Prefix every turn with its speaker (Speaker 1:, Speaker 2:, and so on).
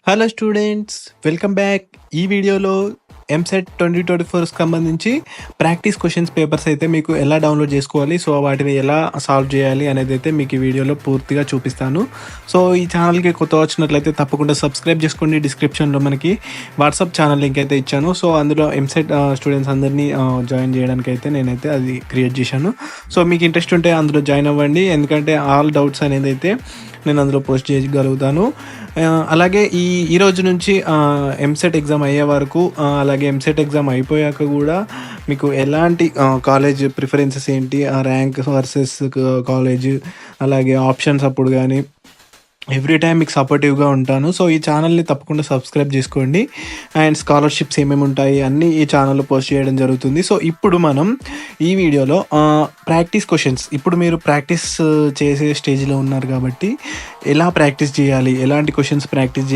Speaker 1: Hello students, welcome back. ఈ వీడియోలో ఎంసెట్ 2024కి సంబంధించి ప్రాక్టీస్ క్వశ్చన్స్ పేపర్స్ అయితే మీకు ఎలా డౌన్లోడ్ చేసుకోవాలి, సో వాటిని ఎలా సాల్వ్ చేయాలి అనేది అయితే మీకు ఈ వీడియోలో పూర్తిగా చూపిస్తాను. సో ఈ ఛానల్కి కొత్త వచ్చినట్లయితే తప్పకుండా సబ్స్క్రైబ్ చేసుకోండి. డిస్క్రిప్షన్లో మనకి వాట్సాప్ ఛానల్ లింక్ అయితే ఇచ్చాను. సో అందులో ఎంసెట్ స్టూడెంట్స్ అందరినీ జాయిన్ చేయడానికి అయితే నేనైతే అది క్రియేట్ చేశాను. సో మీకు ఇంట్రెస్ట్ ఉంటే అందులో జాయిన్ అవ్వండి, ఎందుకంటే ఆల్ డౌట్స్ అనేది అయితే నేను అందులో పోస్ట్ చేయగలుగుతాను. అలాగే ఈ రోజు నుంచి ఎంసెట్ ఎగ్జామ్ అయ్యే వరకు, అలాగే ఎంసెట్ ఎగ్జామ్ అయిపోయాక కూడా మీకు ఎలాంటి కాలేజ్ ప్రిఫరెన్సెస్ ఏంటి, ర్యాంక్ వర్సెస్ కాలేజ్, అలాగే ఆప్షన్స్ అప్పుడు కానీ ఎవ్రీ టైం మీకు సపోర్టివ్గా ఉంటాను. సో ఈ ఛానల్ని తప్పకుండా సబ్స్క్రైబ్ చేసుకోండి. అండ్ స్కాలర్షిప్స్ ఏమేమి ఉంటాయి అన్నీ ఈ ఛానల్లో పోస్ట్ చేయడం జరుగుతుంది. సో ఇప్పుడు మనం ఈ వీడియోలో ప్రాక్టీస్ క్వశ్చన్స్, ఇప్పుడు మీరు ప్రాక్టీస్ చేసే స్టేజ్లో ఉన్నారు కాబట్టి ఎలా ప్రాక్టీస్ చేయాలి, ఎలాంటి క్వశ్చన్స్ ప్రాక్టీస్